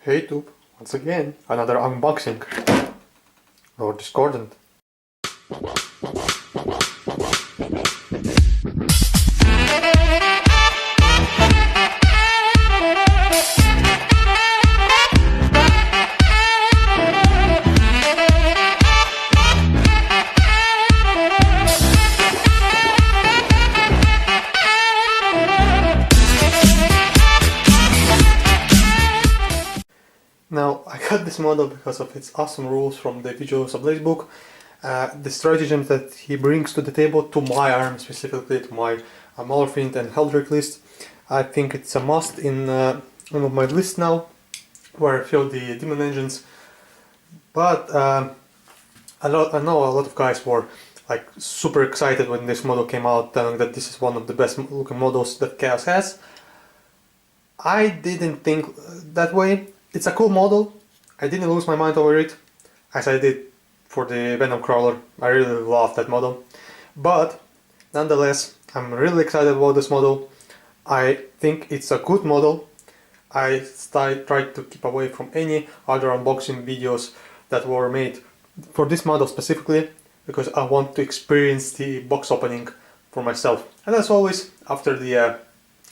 Hey YouTube, once again, another unboxing, or discordant. Now, I got this model because of its awesome rules from the Visual Sublace book. The stratagems that he brings to the table, to my arm specifically, to my Malorfiend and Heldrick list. I think it's a must in one of my lists now, where I feel the demon engines. But I know a lot of guys were like super excited when this model came out, telling that this is one of the best looking models that Chaos has. I didn't think that way. It's a cool model. I didn't lose my mind over it, as I did for the Venom Crawler. I really love that model. But nonetheless, I'm really excited about this model. I think it's a good model. I tried to keep away from any other unboxing videos that were made for this model specifically, because I want to experience the box opening for myself. And as always, after the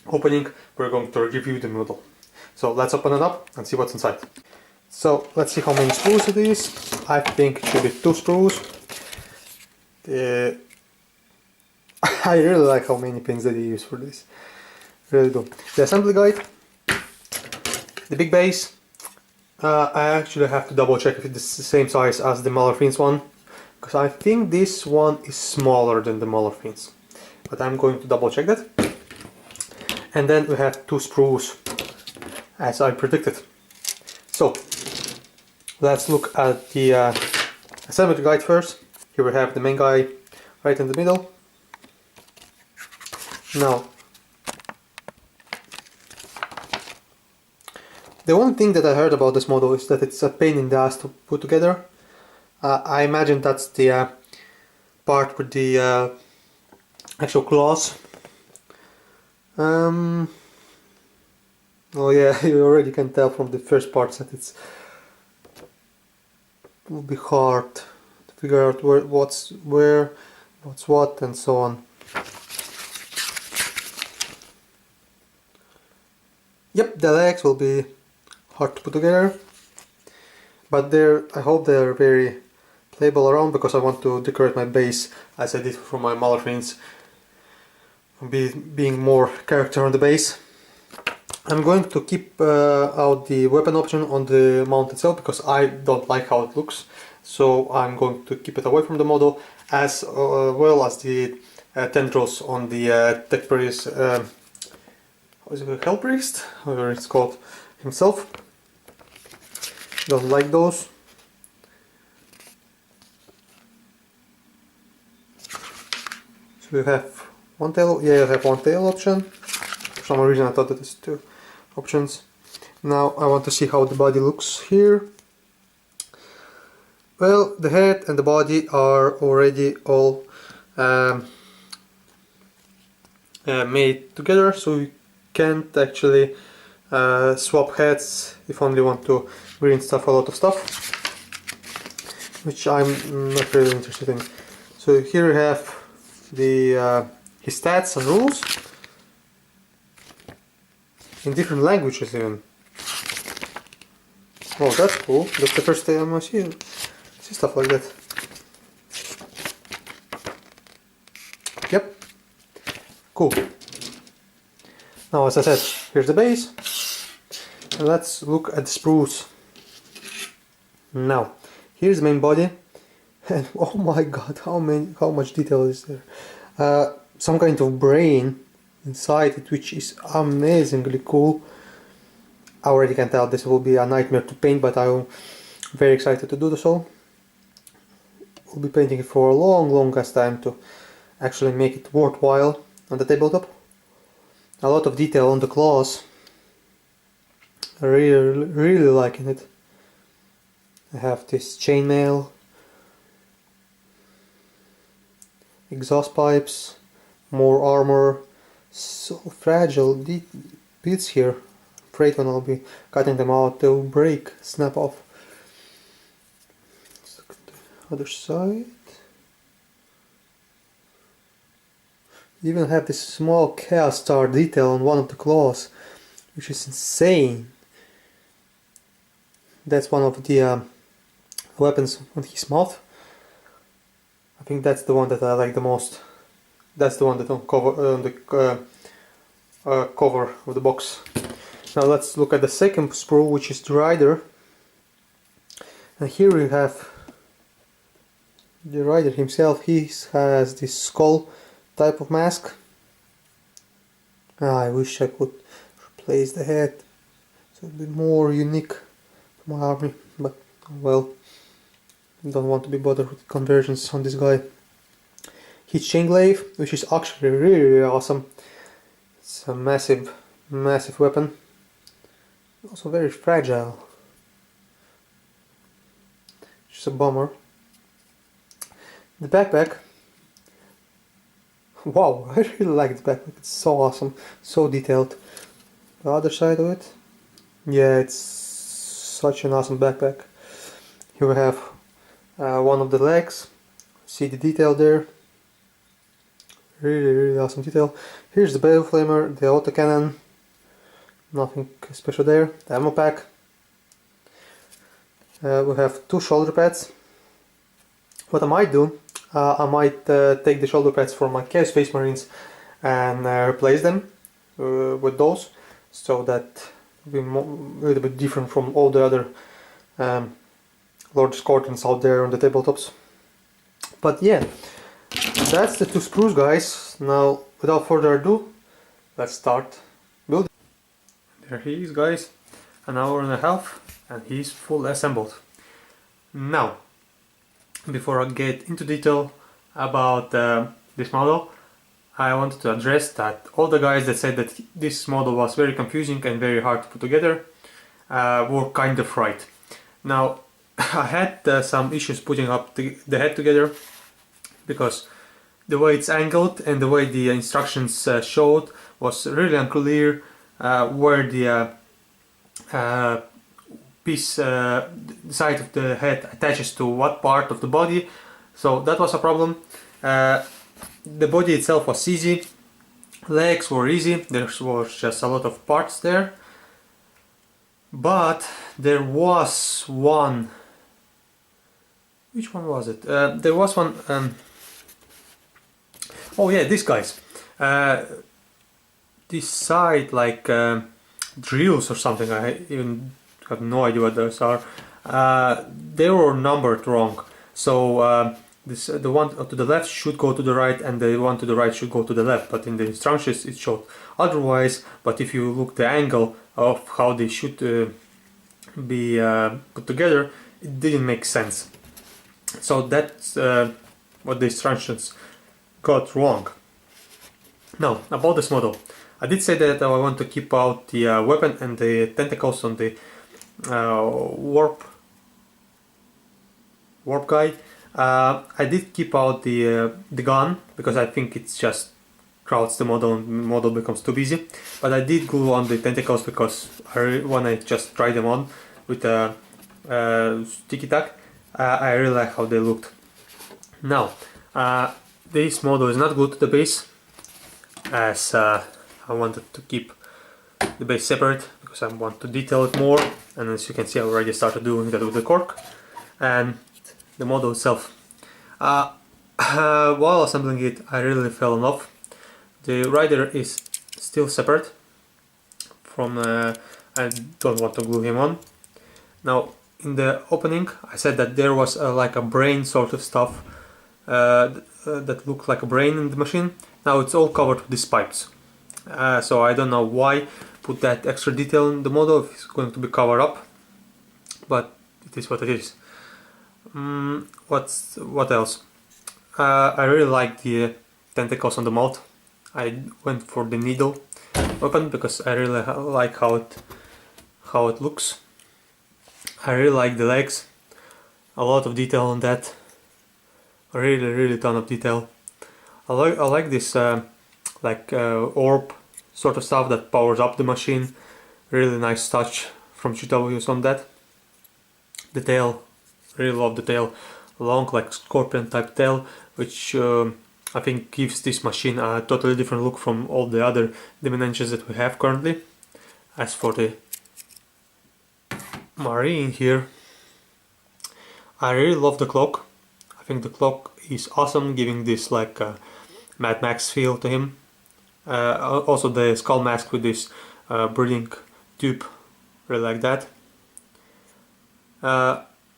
opening, we're going to review the model. So let's open it up and see what's inside. So let's see how many screws it is. I think it should be 2 screws. I really like how many pins that you use for this. Really do. The assembly guide. The big base. I actually have to double check if it's the same size as the Malorfiend's one, because I think this one is smaller than the Malorfiend's. But I'm going to double check that. And then we have 2 screws, as I predicted. So let's look at the assembly guide first. Here we have the main guy right in the middle. Now, the one thing that I heard about this model is that it's a pain in the ass to put together. I imagine that's the part with the actual claws. Oh yeah, you already can tell from the first parts that it will be hard to figure out what's what, and so on. Yep, the legs will be hard to put together, but I hope they're very playable around, because I want to decorate my base as I did for my Malorfiends, being more character on the base. I'm going to keep out the weapon option on the mount itself, because I don't like how it looks, so I'm going to keep it away from the model, as well as the tendrils on the Tech Priest, what is it, Hell Priest, whatever it's called, himself. Don't like those. So you have one tail, yeah, you have one tail option. For some reason I thought that it's 2 options. Now I want to see how the body looks here. Well, the head and the body are already all made together, so you can't actually swap heads if only you want to reinstuff a lot of stuff, which I'm not really interested in. So here we have the his stats and rules in different languages even. Oh, that's cool. That's the first time I see stuff like that. Yep. Cool. Now, as I said, here's the base. And let's look at the sprues. Now, here's the main body. And oh my god, how much detail is there? Some kind of brain inside it, which is amazingly cool. I already can tell this will be a nightmare to paint, but I'm very excited to do so. We'll be painting it for a long time to actually make it worthwhile on the tabletop. A lot of detail on the claws. I really liking it. I have this chainmail, exhaust pipes, more armor, so fragile bits here. afraid when I'll be cutting them out they'll break, snap off. Let's look at the other side. You even have this small chaos star detail on one of the claws, which is insane. That's one of the weapons on his mouth. I think that's the one that I like the most. That's the one that on the cover of the box. Now let's look at the second sprue, which is the rider. And here we have the rider himself. He has this skull type of mask. I wish I could replace the head so it'd be more unique for my army, but well, don't want to be bothered with conversions on this guy. His chain glaive, which is actually really awesome. It's a massive weapon. Also very fragile. Just a bummer. The backpack. Wow, I really like the backpack. It's so awesome, so detailed. The other side of it. Yeah, it's such an awesome backpack. Here we have one of the legs. See the detail there. Really awesome detail. Here's the barrel flamer, the autocannon. Nothing special there. The ammo pack. We have two shoulder pads. What I might do, I might take the shoulder pads from my Chaos Space Marines and replace them with those, so that will be a little bit different from all the other Lord Scorpions out there on the tabletops. But yeah, that's the two sprues, guys. Now, without further ado, let's start building. There he is, guys. An hour and a half, and he's full assembled. Now, before I get into detail about this model, I wanted to address that all the guys that said that this model was very confusing and very hard to put together were kind of right. Now, I had some issues putting up the head together, because the way it's angled and the way the instructions showed was really unclear where the piece, the side of the head attaches to what part of the body, so that was a problem. The body itself was easy, legs were easy, there was just a lot of parts there, but there was one. Which one was it? There was one. Oh yeah, these guys. This side, like drills or something. I even have no idea what those are. They were numbered wrong. So the one to the left should go to the right, and the one to the right should go to the left. But in the instructions it showed otherwise. But if you look the angle of how they should be put together, it didn't make sense. So that's what the instructions got wrong. Now, about this model. I did say that I want to keep out the weapon and the tentacles on the warp guy. I did keep out the gun, because I think it's just crowds the model and the model becomes too busy. But I did glue on the tentacles, because when I just tried them on with a sticky tack, I really like how they looked. Now, this model is not glued to the base, as I wanted to keep the base separate, because I want to detail it more, and as you can see I already started doing that with the cork. And the model itself, while assembling it, I really fell in love. The rider is still separate from, I don't want to glue him on. Now, in the opening I said that there was like a brain sort of stuff that looked like a brain in the machine. Now it's all covered with these pipes. So I don't know why put that extra detail in the model if it's going to be covered up, but it is what it is. What else? I really like the tentacles on the mouth. I went for the needle weapon because I really like how it looks. I really like the legs. A lot of detail on that. Really ton of detail. I like this orb sort of stuff that powers up the machine. Really nice touch from GWs on that. The tail, really love the tail. Long, like scorpion type tail, which I think gives this machine a totally different look from all the other demon engines that we have currently. As for the Marine here, I really love the cloak. I think the cloak is awesome, giving this like Mad Max feel to him. Also the skull mask with this breathing tube, really like that.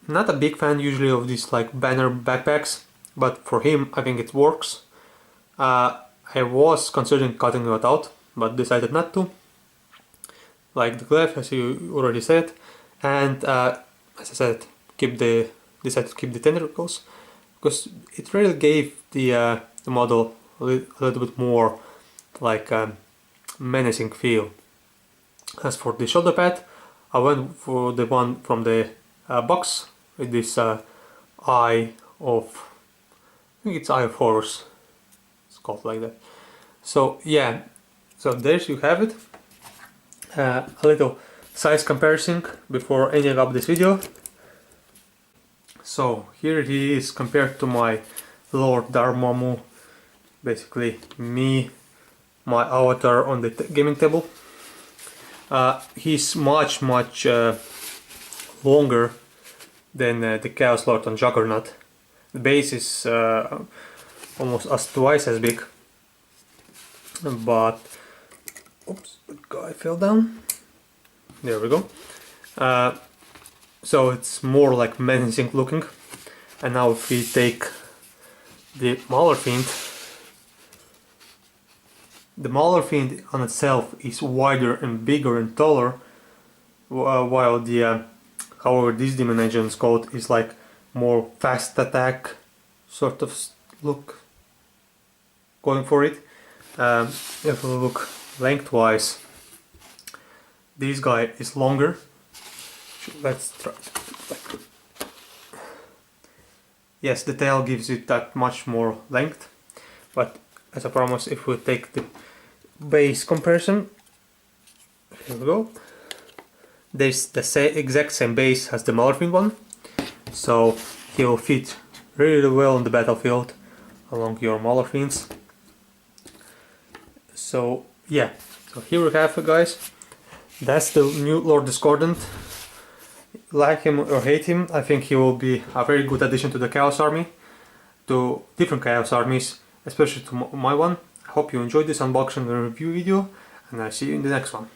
Not a big fan usually of these like banner backpacks, but for him I think it works. I was considering cutting it out, but decided not to. Like the glaive, as you already said, and as I said, decided to keep the tentacles, because it really gave the model a little bit more like menacing feel. As for the shoulder pad, I went for the one from the box with this eye of, I think it's Eye of Horus, it's called like that. So yeah, so there you have it. A little size comparison before ending up this video. So here he is compared to my Lord Dormammu, basically me, my avatar on the gaming table. He's much longer than the Chaos Lord on Juggernaut. The base is almost twice as big, but oops, the guy fell down. There we go. So it's more like menacing looking. And now if we take the Mauler Fiend, the Mauler Fiend on itself is wider and bigger and taller, while the however this Demon Engine's code is like more fast attack sort of look going for it. If we look lengthwise, this guy is longer. Let's try. Yes, the tail gives it that much more length, but as I promised, if we take the base comparison, here we go. There's the exact same base as the Mauler Fiend one, so he will fit really well on the battlefield along your Mauler Fiends. So yeah, so here we have it, guys. That's the new Lord Discordant. Like him or hate him, I think he will be a very good addition to the Chaos Army, to different Chaos Armies, especially to my one. I hope you enjoyed this unboxing and review video, and I'll see you in the next one.